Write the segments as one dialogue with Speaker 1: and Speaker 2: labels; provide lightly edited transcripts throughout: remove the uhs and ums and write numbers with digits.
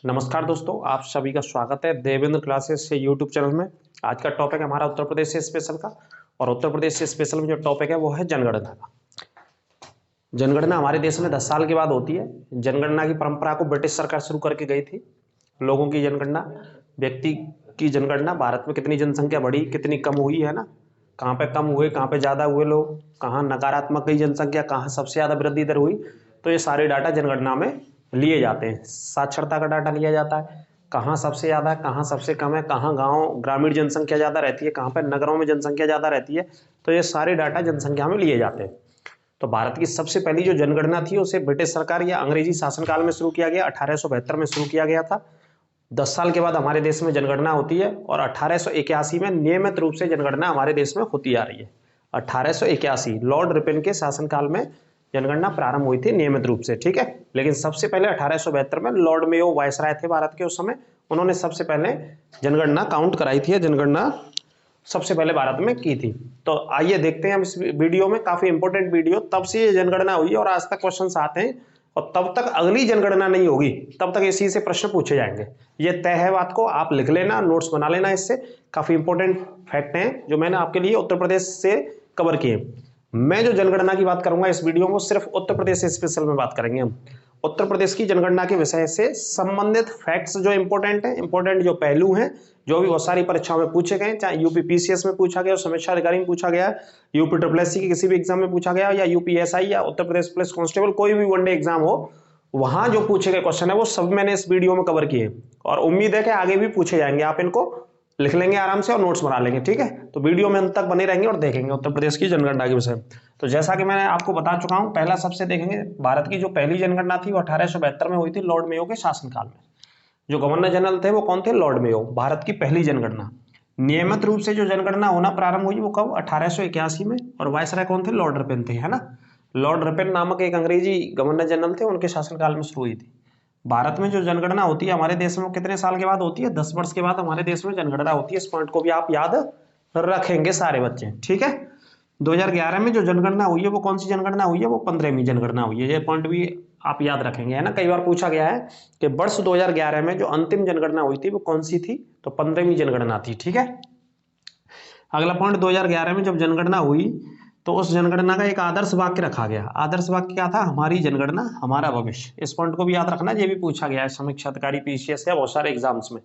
Speaker 1: नमस्कार दोस्तों, आप सभी का स्वागत है देवेंद्र क्लासेस से यूट्यूब चैनल में। आज का टॉपिक है हमारा उत्तर प्रदेश से स्पेशल का, और उत्तर प्रदेश से स्पेशल में जो टॉपिक है वो है जनगणना का। जनगणना हमारे देश में 10 साल के बाद होती है। जनगणना की परंपरा को ब्रिटिश सरकार शुरू करके गई थी। लोगों की जनगणना, व्यक्ति की जनगणना, भारत में कितनी जनसंख्या बढ़ी, कितनी कम हुई, है ना, कहाँ पे कम हुए, कहाँ पे ज़्यादा हुए लोग, कहाँ नकारात्मक गई जनसंख्या, कहाँ सबसे ज़्यादा वृद्धि दर हुई, तो ये सारे डाटा जनगणना में लिए जाते हैं। साक्षरता का डाटा लिया जाता है, कहाँ सबसे ज़्यादा है, कहाँ सबसे कम है, कहाँ गांव ग्रामीण जनसंख्या ज़्यादा रहती है, कहाँ पर नगरों में जनसंख्या ज़्यादा रहती है, तो ये सारे डाटा जनसंख्या में लिए जाते हैं। तो भारत की सबसे पहली जो जनगणना थी उसे ब्रिटिश सरकार या अंग्रेजी शासनकाल में शुरू किया गया, 1872 में शुरू किया गया था। 10 साल के बाद हमारे देश में जनगणना होती है, और 1881 में नियमित रूप से जनगणना हमारे देश में होती आ रही है। 1881 लॉर्ड रिपन के शासनकाल में जनगणना प्रारंभ हुई थी नियमित रूप से, ठीक है। लेकिन सबसे पहले 1872 में लॉर्ड मेयो वायसराय थे भारत के उस समय, उन्होंने सबसे पहले जनगणना काउंट कराई थी, जनगणना सबसे पहले भारत में की थी। तो आइए देखते हैं हम इस वीडियो में, काफी इंपॉर्टेंट वीडियो, तब से ये जनगणना हुई है और आज तक क्वेश्चन आते हैं, और तब तक अगली जनगणना नहीं होगी तब तक इसी से प्रश्न पूछे जाएंगे। ये तय है बात को, आप लिख लेना, नोट्स बना लेना। इससे काफी इंपॉर्टेंट फैक्ट हैं जो मैंने आपके लिए उत्तर प्रदेश से कवर किए। मैं जो जनगणना की बात करूंगा इस वीडियो में, सिर्फ उत्तर प्रदेश से स्पेशल में बात करेंगे हम। उत्तर प्रदेश की जनगणना के विषय से संबंधित फैक्ट्स जो इंपॉर्टेंट हैं, इंपॉर्टेंट जो पहलू हैं, जो भी बहुत सारी परीक्षाओं में पूछे गए, चाहे यूपी पीसीएस में पूछा गया, समीक्षा अधिकारी में पूछा गया, यूपी ट्रिपल की किसी भी एग्जाम में पूछा गया, या यूपीएसआई या उत्तर प्रदेश पुलिस कांस्टेबल, कोई भी वनडे एग्जाम हो, वहां जो पूछे गए क्वेश्चन है वो सब मैंने इस वीडियो में कवर किए, और उम्मीद है कि आगे भी पूछे जाएंगे। आप इनको लिख लेंगे आराम से और नोट्स बना लेंगे, ठीक है। तो वीडियो में अंत तक बने रहेंगे और देखेंगे उत्तर प्रदेश की जनगणना के विषय। तो जैसा कि मैंने आपको बता चुका हूं, पहला सबसे देखेंगे, भारत की जो पहली जनगणना थी वो 1872 में हुई थी, लॉर्ड मेयो के शासनकाल में। जो गवर्नर जनरल थे वो कौन थे? Lord Mayo. भारत की पहली जनगणना नियमित रूप से जो जनगणना होना प्रारंभ हुई वो कब? 1881 में, और वायसराय कौन थे? लॉर्ड रिपन थे, है ना। लॉर्ड रिपन नामक एक अंग्रेजी गवर्नर जनरल थे, उनके शासनकाल में शुरू हुई थी। भारत में जो जनगणना होती है हमारे देश में कितने साल के बाद होती है? 10 वर्ष के बाद हमारे देश में जनगणना होती है। इस पॉइंट को भी आप याद रखेंगे सारे बच्चे, ठीक है। 2011 में जो जनगणना हुई है वो कौन सी जनगणना हुई है? वो 15वीं जनगणना हुई है। ये पॉइंट भी आप याद रखेंगे, है ना। कई बार पूछा गया है कि वर्ष 2011 में जो अंतिम जनगणना हुई थी वो कौन सी थी? तो 15वीं जनगणना थी, ठीक है। अगला पॉइंट, 2011 में जब जनगणना हुई तो उस जनगणना का एक आदर्श वाक्य रखा गया। आदर्श वाक्य क्या था? हमारी जनगणना हमारा भविष्य। इस पॉइंट को भी याद रखना, ये भी पूछा गया है समीक्षा अधिकारी पीसीएस या बहुत सारे एग्जाम्स में।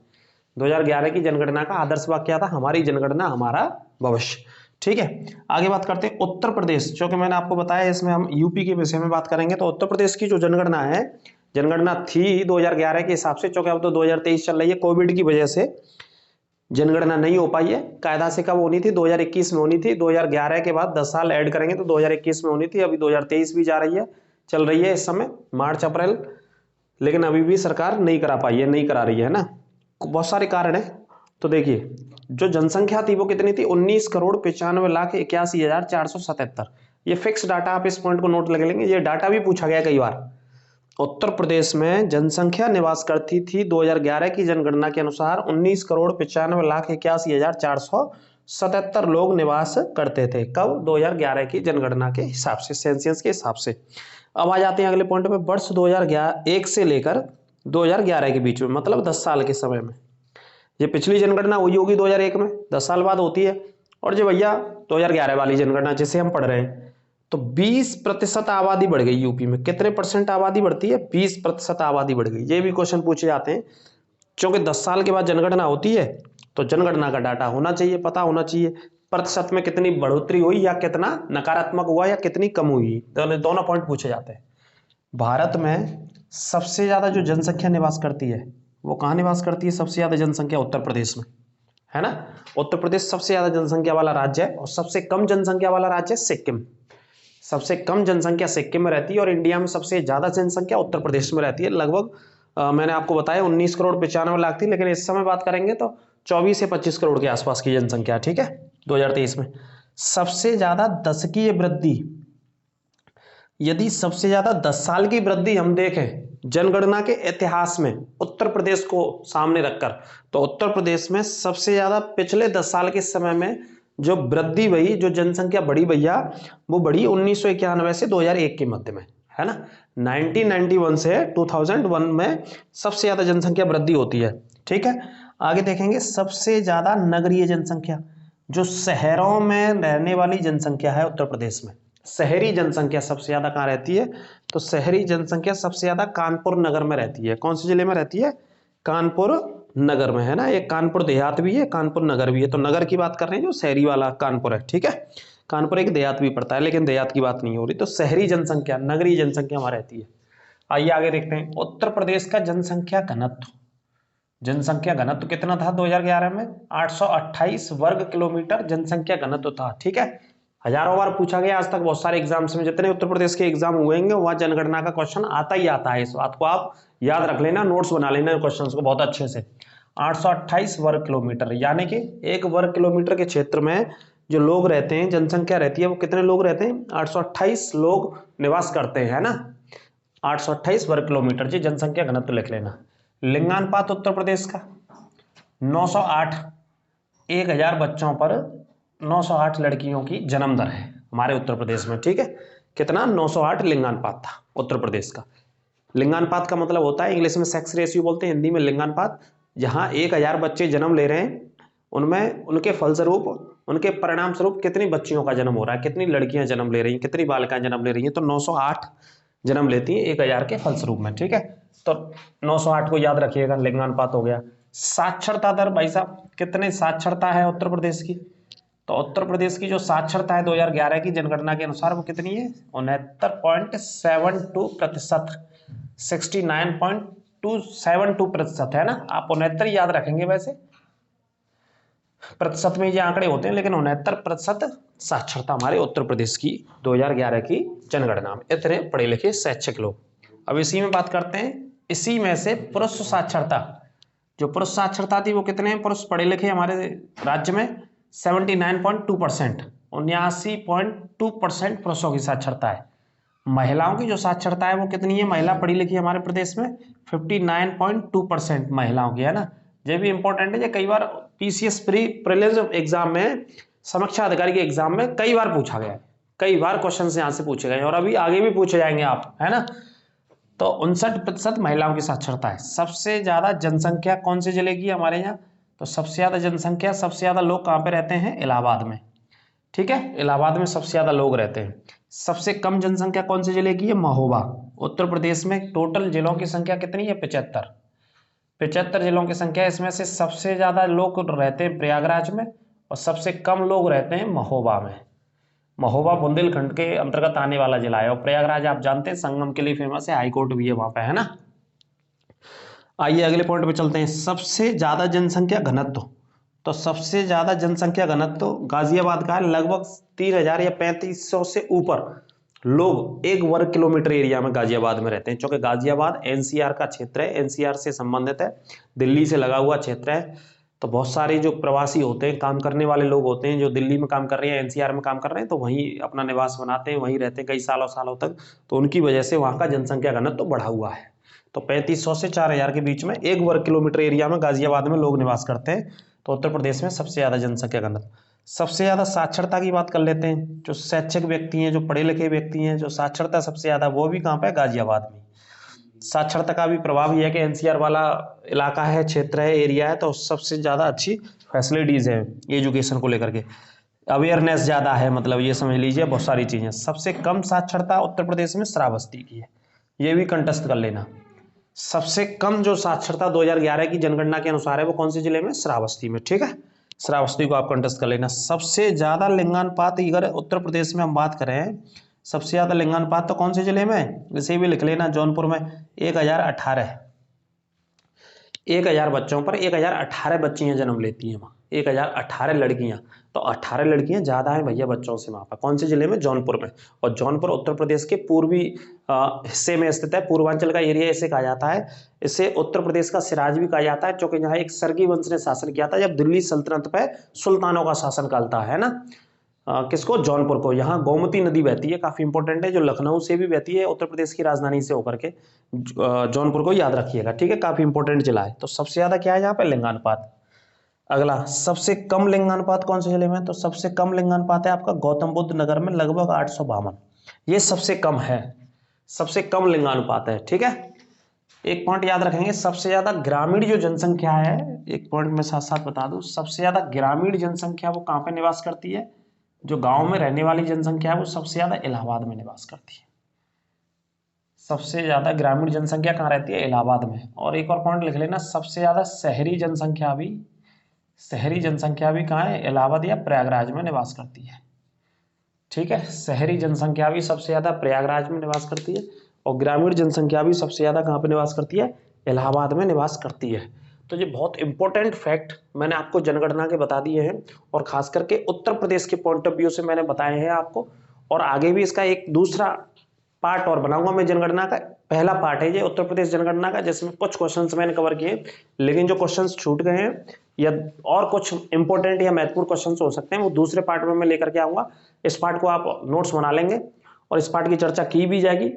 Speaker 1: 2011 की जनगणना का आदर्श वाक्य क्या था? हमारी जनगणना हमारा भविष्य, ठीक है। आगे बात करते हैं उत्तर प्रदेश, जो कि मैंने आपको बताया इसमें हम यूपी के विषय में बात करेंगे। तो उत्तर प्रदेश की जो जनगणना है, जनगणना थी 2011 के हिसाब से, क्योंकि अब तो 2023 चल रही है, कोविड की वजह से जनगणना नहीं हो पाई है। कायदा से कब होनी थी? 2021 में होनी थी। 2011 के बाद 10 साल ऐड करेंगे तो 2021 में होनी थी। अभी 2023 भी जा रही है, चल रही है इस समय मार्च अप्रैल, लेकिन अभी भी सरकार नहीं करा पाई है, नहीं करा रही है ना। बहुत सारे कारण है। तो देखिए, जो जनसंख्या थी वो कितनी थी? 19,95,81,477। ये फिक्स डाटा, आप इस पॉइंट को नोट लग लेंगे, ये डाटा भी पूछा गया कई बार। उत्तर प्रदेश में जनसंख्या निवास करती थी 2011 की जनगणना के अनुसार 19,95,81,477 लोग निवास करते थे। कब? 2011 की जनगणना के हिसाब से, सेंसस के हिसाब से। अब आ जाते हैं अगले पॉइंट पे, वर्ष 2001 से लेकर 2011 के बीच में, मतलब 10 साल के समय में। ये पिछली जनगणना हुई होगी 2001 में, 10 साल बाद होती है। और जो भैया 2011 वाली जनगणना जिसे हम पढ़ रहे हैं, तो 20% आबादी बढ़ गई यूपी में। कितने परसेंट आबादी बढ़ती है? 20% आबादी बढ़ गई। ये भी क्वेश्चन पूछे जाते हैं, क्योंकि 10 साल के बाद जनगणना होती है तो जनगणना का डाटा होना चाहिए, पता होना चाहिए प्रतिशत में कितनी बढ़ोतरी हुई, या कितना नकारात्मक हुआ, या कितनी कम हुई। दोनों पॉइंट पूछे जाते हैं। भारत में सबसे ज्यादा जो जनसंख्या निवास करती है वो कहाँ निवास करती है? सबसे ज्यादा जनसंख्या उत्तर प्रदेश में, है ना। उत्तर प्रदेश सबसे ज्यादा जनसंख्या वाला राज्य है, और सबसे कम जनसंख्या वाला राज्य है सिक्किम। सबसे कम जनसंख्या सिक्किम में रहती है, और इंडिया में सबसे ज्यादा जनसंख्या उत्तर प्रदेश में रहती है। लगभग मैंने आपको बताया 19,95,00,000 थी, लेकिन इस समय बात करेंगे तो 24 से 25 करोड़ के आसपास की जनसंख्या, ठीक है, 2023 में। सबसे ज्यादा दशकीय वृद्धि, यदि सबसे ज्यादा 10 साल की वृद्धि हम देखें जनगणना के इतिहास में उत्तर प्रदेश को सामने रखकर, तो उत्तर प्रदेश में सबसे ज्यादा पिछले 10 साल के समय में जो वृद्धि हुई, जो जनसंख्या बढ़ी भैया, वो बढ़ी 1991 से 2001 के मध्य में, है ना। 1991 से 2001 में सबसे ज्यादा जनसंख्या वृद्धि होती है। ठीक है, आगे देखेंगे सबसे ज्यादा नगरीय जनसंख्या, जो शहरों में रहने वाली जनसंख्या है उत्तर प्रदेश में। शहरी जनसंख्या सबसे ज्यादा कहाँ रहती है, तो शहरी जनसंख्या सबसे ज्यादा कानपुर नगर में रहती है। कौन से जिले में रहती है, कानपुर नगर में, है ना। एक कानपुर देहात भी है, कानपुर नगर भी है। तो नगर की बात कर रहे हैं, जो शहरी वाला कानपुर है। ठीक है, कानपुर एक देहात भी पड़ता है, लेकिन देहात की बात नहीं हो रही। तो शहरी जनसंख्या, नगरीय जनसंख्या वहां रहती है। आइए आगे देखते हैं उत्तर प्रदेश का जनसंख्या घनत्व। जनसंख्या घनत्व कितना था 2011 में, 828 वर्ग किलोमीटर जनसंख्या घनत्व था। ठीक है, हजारों बार पूछा गया आज तक, बहुत सारे एग्जाम्स में, जितने उत्तर प्रदेश के एग्जाम हुए हैं वहां जनगणना का क्वेश्चन आता ही आता है। इस बात को आप याद रख लेना, नोट्स बना लेना क्वेश्चंस को बहुत अच्छे से। 828 वर्ग किलोमीटर, यानी कि 1 वर्ग किलोमीटर के क्षेत्र में जो लोग रहते हैं, जनसंख्या रहती है, वो कितने लोग रहते हैं, 828 लोग निवास करते हैं, है ना। 828 वर्ग किलोमीटर जी जनसंख्या घनत्व लिख लेना। लिंगानुपात उत्तर प्रदेश का 908, 1000 बच्चों पर 908 लड़कियों की जन्म दर है हमारे उत्तर प्रदेश में। ठीक है, कितना, 908 लिंगानुपात था उत्तर प्रदेश का। लिंगानुपात का मतलब होता है, इंग्लिश में सेक्स रेशियो बोलते हैं, हिंदी में लिंगानुपात। जहां 1000 बच्चे जन्म ले रहे हैं, उनमें उनके फलस्वरूप, उनके परिणाम स्वरूप कितनी बच्चियों का जन्म हो रहा है, कितनी लड़कियां जन्म ले रही हैं, कितनी बालिकाएं जन्म ले रही हैं। तो 908 जन्म लेती हैं 1000 के फलस्वरूप में। ठीक है, तो 908 को याद रखिएगा, लिंगानुपात हो गया। साक्षरता दर भाई साहब, कितने साक्षरता है उत्तर प्रदेश की, तो उत्तर प्रदेश की जो साक्षरता है 2011 की जनगणना के अनुसार वो कितनी है, 69.72%, 69.272% है ना। आप 69 याद रखेंगे, वैसे प्रतिशत में ये आंकड़े होते हैं, लेकिन 69% साक्षरता हमारे उत्तर प्रदेश की 2011 की जनगणना में। इतने पढ़े लिखे शैक्षिक लोग। अब इसी में बात करते हैं, इसी में से पुरुष साक्षरता, जो पुरुष साक्षरता थी वो कितने पुरुष पढ़े लिखे हमारे राज्य में, 79.2%, 79.2% पुरुषों की साक्षरता है। महिलाओं की जो साक्षरता है वो कितनी है, महिला पढ़ी लिखी हमारे प्रदेश में 59.2% महिलाओं की, है ना। ये भी इंपॉर्टेंट है, ये कई बार पीसीएस प्रीलिम्स एग्जाम में, समीक्षा अधिकारी के एग्जाम में कई बार पूछा गया है, कई बार क्वेश्चन यहाँ से पूछे गए और अभी आगे भी पूछे जाएंगे आप, है ना। तो 59% महिलाओं की साक्षरता है। सबसे ज्यादा जनसंख्या कौन से जिले की हमारे यहाँ, तो सबसे ज्यादा जनसंख्या, सबसे ज्यादा लोग कहाँ पे रहते हैं, इलाहाबाद में। ठीक है, इलाहाबाद में सबसे ज्यादा लोग रहते हैं। सबसे कम जनसंख्या कौन से जिले की है, महोबा। उत्तर प्रदेश में टोटल जिलों की संख्या कितनी है, 75 जिलों की संख्या। इसमें से सबसे ज्यादा लोग रहते हैं प्रयागराज में और सबसे कम लोग रहते हैं महोबा में। महोबा बुंदेलखंड के अंतर्गत आने वाला जिला है और प्रयागराज आप जानते हैं संगम के लिए फेमस है, हाईकोर्ट भी है वहां पे, है ना। आइए अगले पॉइंट पे चलते हैं, सबसे ज्यादा जनसंख्या घनत्व। तो सबसे ज्यादा जनसंख्या घनत्व गाजियाबाद का है, लगभग 3000 या 3500 से ऊपर लोग 1 वर्ग किलोमीटर एरिया में गाजियाबाद में रहते हैं। क्योंकि गाजियाबाद एनसीआर का क्षेत्र है, एनसीआर से संबंधित है, दिल्ली से लगा हुआ क्षेत्र है। तो बहुत सारे जो प्रवासी होते हैं, काम करने वाले लोग होते हैं, जो दिल्ली में काम कर रहे हैं, एनसीआर में काम कर रहे हैं, तो वहीं अपना निवास बनाते हैं, वहीं रहते हैं कई सालों तक। तो उनकी वजह से वहाँ का जनसंख्या घनत्व तो बढ़ा हुआ है। तो 3500 से 4000 के बीच में 1 वर्ग किलोमीटर एरिया में गाजियाबाद में लोग निवास करते हैं। तो उत्तर प्रदेश में सबसे ज्यादा जनसंख्या घनत्व। सबसे ज्यादा साक्षरता की बात कर लेते हैं, जो शैक्षिक व्यक्ति हैं, जो पढ़े लिखे व्यक्ति हैं, जो साक्षरता सबसे ज्यादा, वो भी कहाँ पे, गाजियाबाद में। साक्षरता का भी प्रभाव यह है कि एनसीआर वाला इलाका है, क्षेत्र है, एरिया है, तो सबसे ज्यादा अच्छी फैसिलिटीज है एजुकेशन को लेकर के, अवेयरनेस ज्यादा है, मतलब ये समझ लीजिए बहुत सारी चीजें। सबसे कम साक्षरता उत्तर प्रदेश में श्रावस्ती की है, ये भी कंटेस्ट कर लेना। सबसे कम जो साक्षरता 2011 की जनगणना के अनुसार है वो कौन से जिले में, श्रावस्ती में। ठीक है, श्रावस्ती को आप कंटेस्ट कर लेना। सबसे ज्यादा लिंगानुपात अगर उत्तर प्रदेश में हम बात करें, सबसे ज्यादा लिंगानुपात तो कौन से जिले में, इसे भी लिख लेना, जौनपुर में 1018, 1000 बच्चों पर 1018 बच्चियां जन्म लेती हैं वहाँ, 1018 लड़कियां। तो 18 लड़कियां ज्यादा हैं भैया बच्चों से वहां पर। कौन से जिले में, जौनपुर में। और जौनपुर उत्तर प्रदेश के पूर्वी हिस्से में स्थित है, पूर्वांचल का एरिया इसे कहा जाता है। इसे उत्तर प्रदेश का सिराज भी कहा जाता है, क्योंकि यहाँ एक सरगी वंश ने शासन किया था जब दिल्ली सल्तनत पे सुल्तानों का शासन काल था, है ना। किसको, जौनपुर को। यहाँ गोमती नदी बहती है, काफी इंपॉर्टेंट है, जो लखनऊ से भी बहती है, उत्तर प्रदेश की राजधानी से होकर के। जौनपुर को याद रखिएगा, ठीक है, काफी इंपॉर्टेंट जिला है। तो सबसे ज्यादा क्या है यहाँ पे, लिंगानुपात। अगला, सबसे कम लिंगानुपात कौन से जिले में, तो सबसे कम लिंगानुपात है आपका गौतम बुद्ध नगर में, लगभग 852, ये सबसे कम है। सबसे कम लिंगानुपात है। ठीक है, एक पॉइंट याद रखेंगे, सबसे ज्यादा ग्रामीण जो जनसंख्या है, एक पॉइंट में साथ साथ बता दूं, सबसे ज्यादा ग्रामीण जनसंख्या वो कहाँ पे निवास करती है, जो गांव में रहने वाली जनसंख्या है वो सबसे ज्यादा इलाहाबाद में निवास करती है। सबसे ज्यादा ग्रामीण जनसंख्या कहाँ रहती है, इलाहाबाद में। और एक और पॉइंट लिख लेना, सबसे ज्यादा शहरी जनसंख्या भी कहाँ है, इलाहाबाद या प्रयागराज में निवास करती है। ठीक है, शहरी जनसंख्या भी सबसे ज्यादा प्रयागराज में निवास करती है और ग्रामीण जनसंख्या भी सबसे ज्यादा कहाँ पे निवास करती है, इलाहाबाद में निवास करती है। तो ये बहुत इंपॉर्टेंट फैक्ट मैंने आपको जनगणना के बता दिए हैं और खास करके उत्तर प्रदेश के पॉइंट ऑफ व्यू से मैंने बताए हैं आपको। और आगे भी इसका एक दूसरा पार्ट और बनाऊंगा मैं जनगणना का। पहला पार्ट है ये उत्तर प्रदेश जनगणना का, जिसमें कुछ क्वेश्चंस मैंने कवर किए, लेकिन जो क्वेश्चंस छूट गए हैं या और कुछ इंपॉर्टेंट या महत्वपूर्ण क्वेश्चंस हो सकते हैं वो दूसरे पार्ट में मैं लेकर के आऊंगा। इस पार्ट को आप नोट्स बना लेंगे और इस पार्ट की चर्चा की भी जाएगी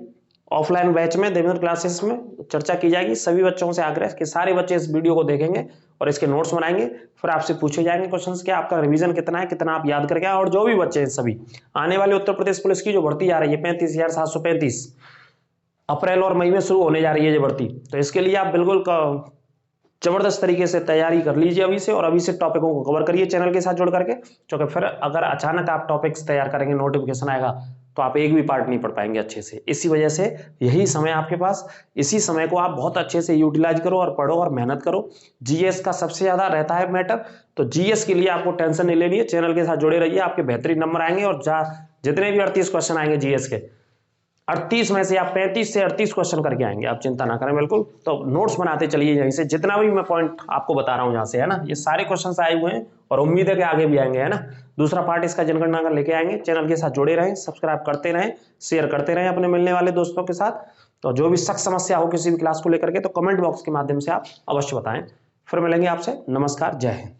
Speaker 1: ऑफलाइन बैच में, देवेंद्र क्लासेस में चर्चा की जाएगी। सभी बच्चों से आग्रह कि सारे बच्चे इस वीडियो को देखेंगे और इसके नोट्स बनाएंगे, फिर आपसे पूछे जाएंगे क्वेश्चंस कि आपका रिवीजन कितना है, कितना आप याद करके आए। और जो भी बच्चे हैं सभी, आने वाले उत्तर प्रदेश पुलिस की जो भर्ती आ रही है 35,735 अप्रैल और मई में शुरू होने जा रही है ये भर्ती, तो इसके लिए आप बिल्कुल जबरदस्त तरीके से तैयारी कर लीजिए अभी से, और अभी से टॉपिकों को कवर करिए चैनल के साथ जुड़ करके, क्योंकि फिर अगर अचानक आप टॉपिक्स तैयार करेंगे, नोटिफिकेशन आएगा तो आप एक भी पार्ट नहीं पढ़ पाएंगे अच्छे से। इसी वजह से यही समय आपके पास, इसी समय को आप बहुत अच्छे से यूटिलाइज करो और पढ़ो और मेहनत करो। जीएस का सबसे ज्यादा रहता है मैटर, तो जीएस के लिए आपको टेंशन नहीं लेनी है, चैनल के साथ जुड़े रहिए, आपके बेहतरीन नंबर आएंगे। और जितने भी 38 क्वेश्चन आएंगे जीएस के, 38 में से आप 35 से 38 क्वेश्चन करके आएंगे, आप चिंता ना करें बिल्कुल। तो नोट्स बनाते चलिए यहीं से, जितना भी मैं पॉइंट आपको बता रहा हूं यहाँ से, है ना, ये सारे क्वेश्चन आए हुए हैं और उम्मीद है कि आगे भी आएंगे, है ना। दूसरा पार्ट इसका जनगणना का लेके आएंगे। चैनल के साथ जुड़े रहें, सब्सक्राइब करते रहें, शेयर करते रहें अपने मिलने वाले दोस्तों के साथ। तो जो भी सख्त समस्या हो किसी भी क्लास को लेकर के, तो कमेंट बॉक्स के माध्यम से आप अवश्य बताएं। फिर मिलेंगे आपसे, नमस्कार, जय हिंद।